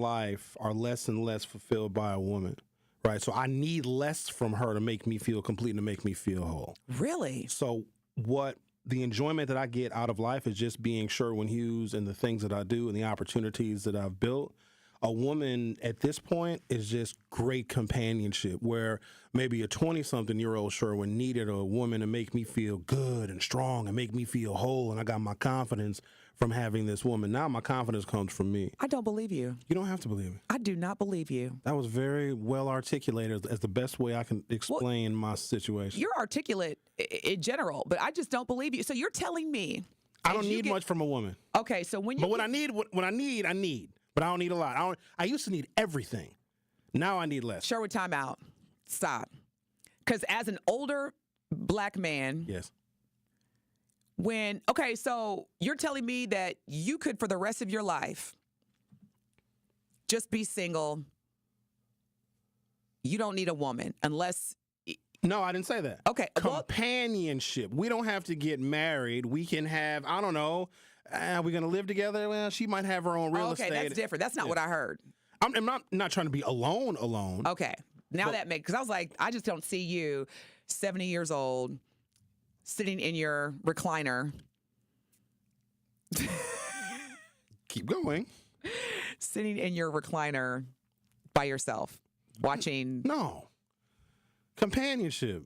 life are less and less fulfilled by a woman, right? So I need less from her to make me feel complete and to make me feel whole. Really? So what the enjoyment that I get out of life is just being Sherwin Hughes and the things that I do and the opportunities that I've built. A woman at this point is just great companionship, where maybe a 20-something-year-old Sherwin needed a woman to make me feel good and strong and make me feel whole, and I got my confidence from having this woman. Now my confidence comes from me. I don't believe you. You don't have to believe me. I do not believe you. That was very well articulated as the best way I can explain my situation. You're articulate in general, but I just don't believe you. So you're telling me I don't need much from a woman. Okay, so when you But I need. But I don't need a lot. I used to need everything. Now I need less. Sherwin, time out. Stop. Because as an older black man, yes. So you're telling me that you could, for the rest of your life, just be single. You don't need a woman unless... No, I didn't say that. Okay. Companionship. We don't have to get married. We can have, I don't know, are we going to live together? Well, she might have her own real estate. Okay, that's different. That's not what I heard. I'm not trying to be alone. Okay. Now that makes... Because I was like, I just don't see you 70 years old, sitting in your recliner. Keep going. Sitting in your recliner by yourself, watching... No. Companionship.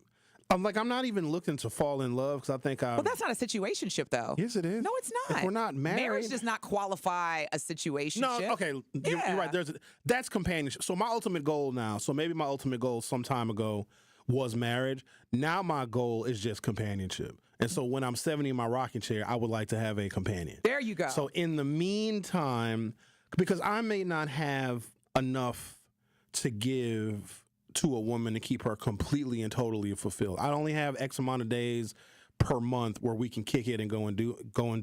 I'm not even looking to fall in love because I think Well, that's not a situationship, though. Yes, it is. No, it's not. If we're not married. Marriage does not qualify a situationship. No, okay. You're right. That's companionship. So my ultimate goal now, maybe my ultimate goal some time ago was marriage. Now my goal is just companionship. And so when I'm 70 in my rocking chair, I would like to have a companion. There you go. So in the meantime, because I may not have enough to give to a woman to keep her completely and totally fulfilled. I only have X amount of days per month where we can kick it and go and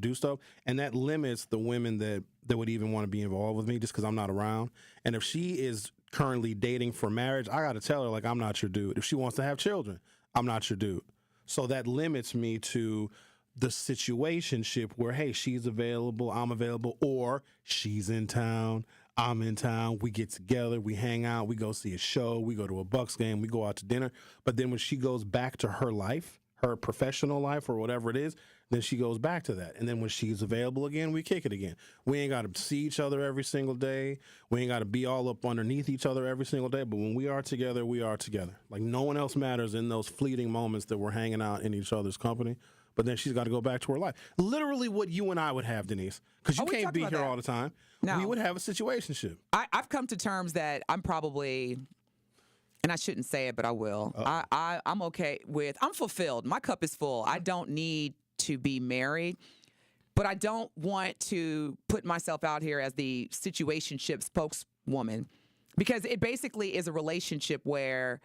do stuff, and that limits the women that would even want to be involved with me just because I'm not around. And if she is currently dating for marriage, I got to tell her I'm not your dude. If she wants to have children, I'm not your dude. So that limits me to the situationship where, hey, she's available, I'm available, or she's in town, I'm in town, we get together, we hang out, we go see a show, we go to a Bucks game, we go out to dinner. But then when she goes back to her life, her professional life or whatever it is, then she goes back to that. And then when she's available again, we kick it again. We ain't got to see each other every single day. We ain't got to be all up underneath each other every single day. But when we are together, we are together. Like no one else matters in those fleeting moments that we're hanging out in each other's company. But then she's got to go back to her life. Literally what you and I would have, Denise, because you can't be here all the time. No. We would have a situationship. I've come to terms that I'm probably, and I shouldn't say it, but I will. I'm okay with, I'm fulfilled. My cup is full. I don't need to be married, but I don't want to put myself out here as the situationship spokeswoman, because it basically is a relationship where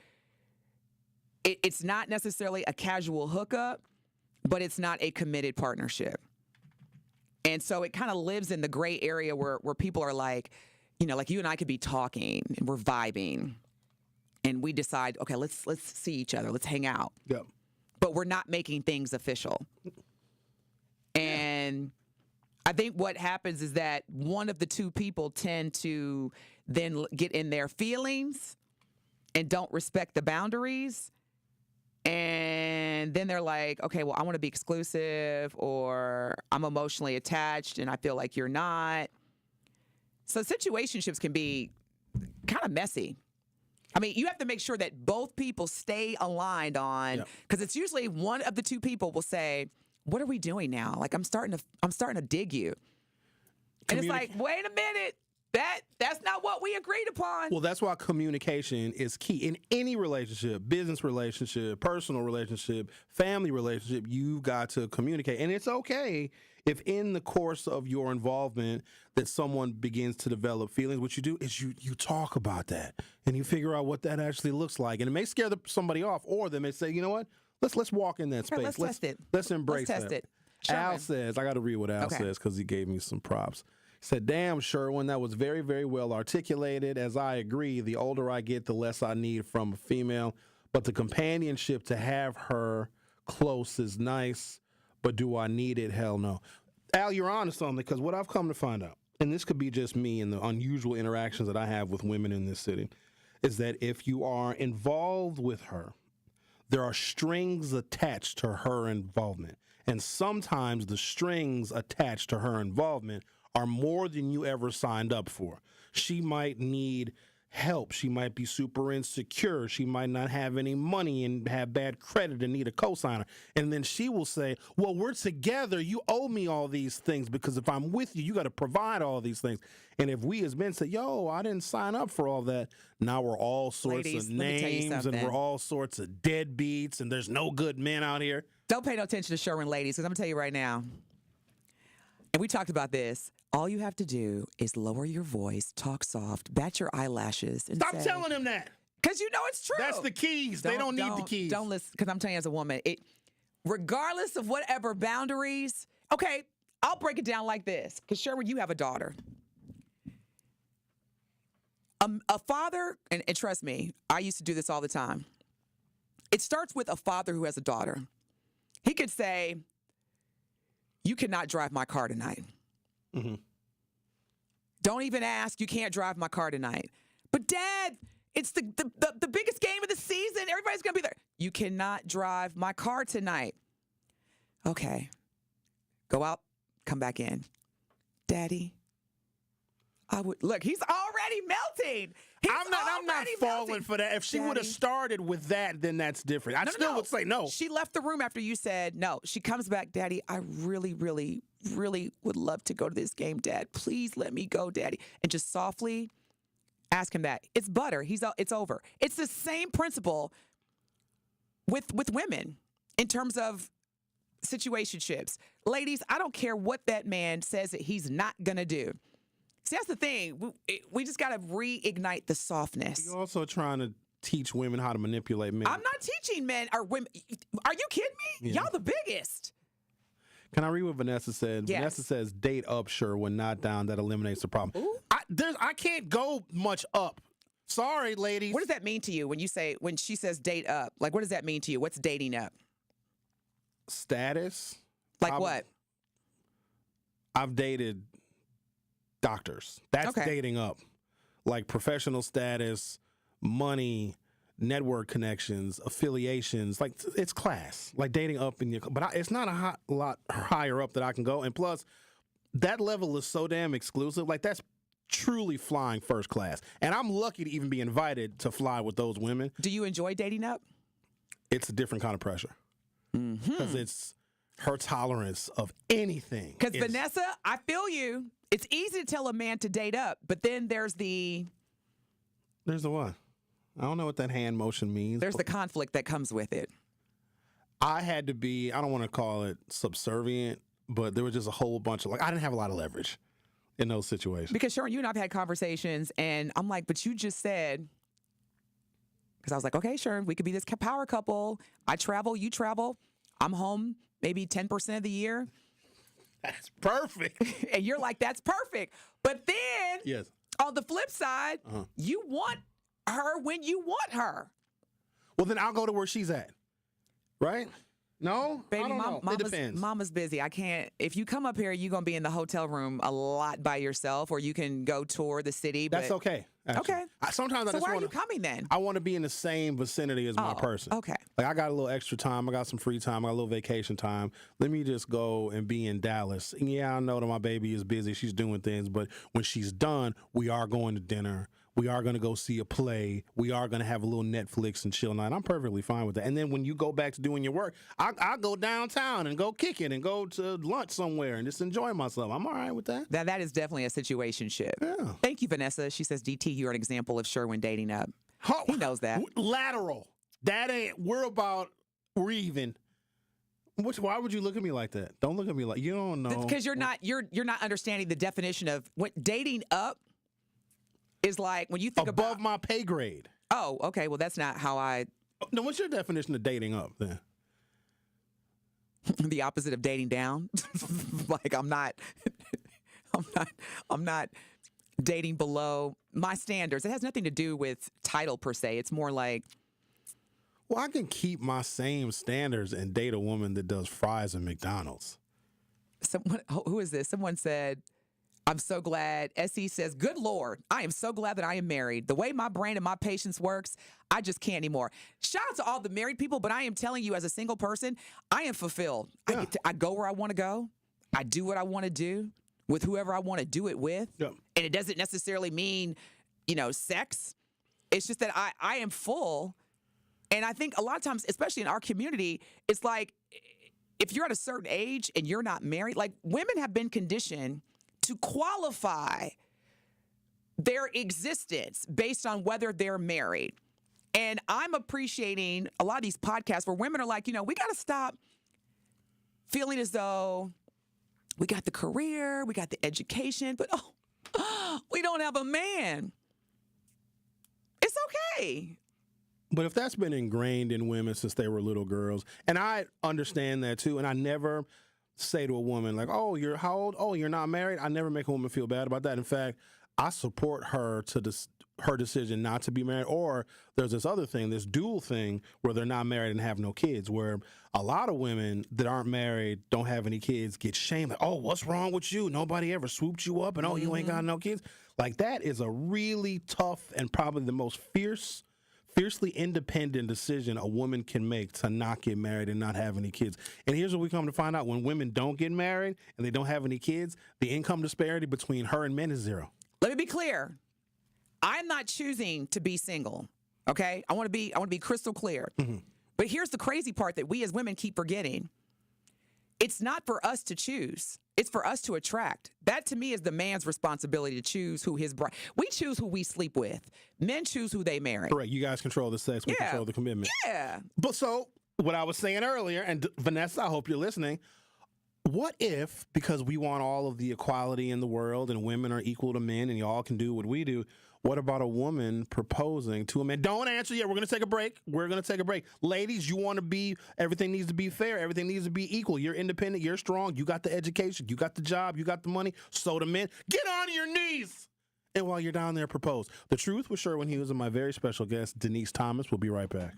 it's not necessarily a casual hookup, but it's not a committed partnership. And so it kind of lives in the gray area where people are like, like you and I could be talking and we're vibing and we decide, okay, let's see each other. Let's hang out. Yep. But we're not making things official. And I think what happens is that one of the two people tend to then get in their feelings and don't respect the boundaries. And then they're like, okay, well, I want to be exclusive, or I'm emotionally attached and I feel like you're not. So situationships can be kind of messy. I mean, you have to make sure that both people stay aligned on, because it's usually one of the two people will say, what are we doing now? Like, I'm starting to dig you. And it's like, wait a minute. That's not what we agreed upon. Well, that's why communication is key in any relationship, business relationship, personal relationship, family relationship. You've got to communicate. And it's okay if in the course of your involvement that someone begins to develop feelings. What you do is you talk about that and you figure out what that actually looks like. And it may scare somebody off, or they may say, you know what? Let's walk in that space. Let's test it. Let's embrace Let's test that. it. Sherwin. Al says, I got to read what Al says because he gave me some props. He said, damn, Sherwin, that was very, very well articulated. As I agree, the older I get, the less I need from a female. But the companionship, to have her close is nice. But do I need it? Hell no. Al, you're on to something, because what I've come to find out, and this could be just me and the unusual interactions that I have with women in this city, is that if you are involved with her, there are strings attached to her involvement. And sometimes the strings attached to her involvement are more than you ever signed up for. She might need help. She might be super insecure. She might not have any money and have bad credit and need a cosigner. And then she will say, well, we're together. You owe me all these things because if I'm with you, you got to provide all these things. And if we as men say, yo, I didn't sign up for all that, now we're all sorts Ladies, of let me tell you names and something. we're all sorts of deadbeats and there's no good men out here. Don't pay no attention to Sherwin ladies, because I'm going to tell you right now, and we talked about this, all you have to do is lower your voice, talk soft, bat your eyelashes, and Stop telling him that. Because you know it's true. That's the keys. They don't need the keys. Don't listen, because I'm telling you as a woman, regardless of whatever boundaries, okay, I'll break it down like this, because Sherwin, you have a daughter. A father, and trust me, I used to do this all the time. It starts with a father who has a daughter. He could say, you cannot drive my car tonight. Mm-hmm. Don't even ask, you can't drive my car tonight. But Dad, it's the biggest game of the season. Everybody's going to be there. You cannot drive my car tonight. Okay. Go out, come back in. Daddy, look, he's already melting. I'm not falling for that. If she would have started with that, then that's different. I still would say no. She left the room after you said no. She comes back, Daddy, I really, really, really would love to go to this game, Dad. Please let me go, Daddy. And just softly ask him that. It's butter. It's over. It's the same principle with women in terms of situationships. Ladies, I don't care what that man says that he's not going to do. See, that's the thing. We just got to reignite the softness. You're also trying to teach women how to manipulate men. I'm not teaching men or women. Are you kidding me? Yeah. Y'all the biggest. Can I read what Vanessa said? Yes. Vanessa says, date up, sure, when not down, that eliminates the problem. Ooh. I can't go much up. Sorry, ladies. What does that mean to you when she says date up? Like, what does that mean to you? What's dating up? Status. Like what? I've dated doctors. That's Okay. dating up. Like professional status, money, network connections, affiliations. Like it's class. Like dating up in your. But it's not a lot higher up that I can go. And plus, that level is so damn exclusive. Like that's truly flying first class. And I'm lucky to even be invited to fly with those women. Do you enjoy dating up? It's a different kind of pressure. Because it's her tolerance of anything. Because Vanessa, I feel you. It's easy to tell a man to date up, but then there's the what? I don't know what that hand motion means. There's the conflict that comes with it. I had to be, I don't want to call it subservient, but there was just a whole bunch of, I didn't have a lot of leverage in those situations. Because Sherwin, you and I've had conversations, and I'm like, but you just said, because I was like, okay, Sherwin, we could be this power couple. I travel, you travel. I'm home maybe 10% of the year. That's perfect. And you're like, that's perfect. But then, yes. On the flip side, you want her when you want her. Well, then I'll go to where she's at. Right? No? Baby, I don't know. It depends. Mama's busy. I can't. If you come up here, you're going to be in the hotel room a lot by yourself, or you can go tour the city. That's okay. Actually. Okay. Sometimes I so just why want are you coming then? I want to be in the same vicinity as my person. Okay. Like I got a little extra time. I got some free time. I got a little vacation time. Let me just go and be in Dallas. And yeah, I know that my baby is busy. She's doing things. But when she's done, we are going to dinner. We are going to go see a play. We are going to have a little Netflix and chill night. I'm perfectly fine with that. And then when you go back to doing your work, I'll go downtown and go kick it and go to lunch somewhere and just enjoy myself. I'm all right with that. That is definitely a situationship. Yeah. Thank you, Vanessa. She says, DT, you're an example of Sherwin dating up. He knows that. Lateral. That ain't, we're even. Why would you look at me like that? Don't look at me like, you don't know. Because you're not understanding the definition of what dating up is like when you think above my pay grade. Oh, okay. Well, that's not how I. No, what's your definition of dating up then? The opposite of dating down. Like I'm not dating below my standards. It has nothing to do with title per se. It's more like, well, I can keep my same standards and date a woman that does fries at McDonald's. who is this? Someone said, I'm so glad. SE says, good Lord, I am so glad that I am married. The way my brain and my patience works, I just can't anymore. Shout out to all the married people, but I am telling you as a single person, I am fulfilled. Yeah. I go where I want to go. I do what I want to do with whoever I want to do it with. Yeah. And it doesn't necessarily mean, sex. It's just that I am full. And I think a lot of times, especially in our community, it's like if you're at a certain age and you're not married, like women have been conditioned to qualify their existence based on whether they're married. And I'm appreciating a lot of these podcasts where women are like, we got to stop feeling as though we got the career, we got the education, but we don't have a man. It's okay. But if that's been ingrained in women since they were little girls, and I understand that too, and I never say to a woman like, oh, you're how old? Oh, you're not married? I never make a woman feel bad about that. In fact, I support her to her decision not to be married. Or there's this other thing, this dual thing where they're not married and have no kids, where a lot of women that aren't married, don't have any kids, get shamed. Like, oh, what's wrong with you? Nobody ever swooped you up and, oh, you ain't got no kids. Like, that is a really tough and probably the most fiercely independent decision a woman can make to not get married and not have any kids. And here's what we come to find out. When women don't get married and they don't have any kids, the income disparity between her and men is zero. Let me be clear. I'm not choosing to be single. Okay? I want to be crystal clear. Mm-hmm. But here's the crazy part that we as women keep forgetting. It's not for us to choose. It's for us to attract. That, to me, is the man's responsibility to choose who his bride. We choose who we sleep with. Men choose who they marry. Correct. You guys control the sex. We control the commitment. Yeah. But so, what I was saying earlier, and Vanessa, I hope you're listening, what if, because we want all of the equality in the world and women are equal to men and y'all can do what we do, what about a woman proposing to a man? Don't answer yet. We're going to take a break. Ladies, you want to be, everything needs to be fair. Everything needs to be equal. You're independent. You're strong. You got the education. You got the job. You got the money. So do men. Get on your knees. And while you're down there, propose. The Truth with Sherwin Hughes and my very special guest, Denise Thomas. We'll be right back.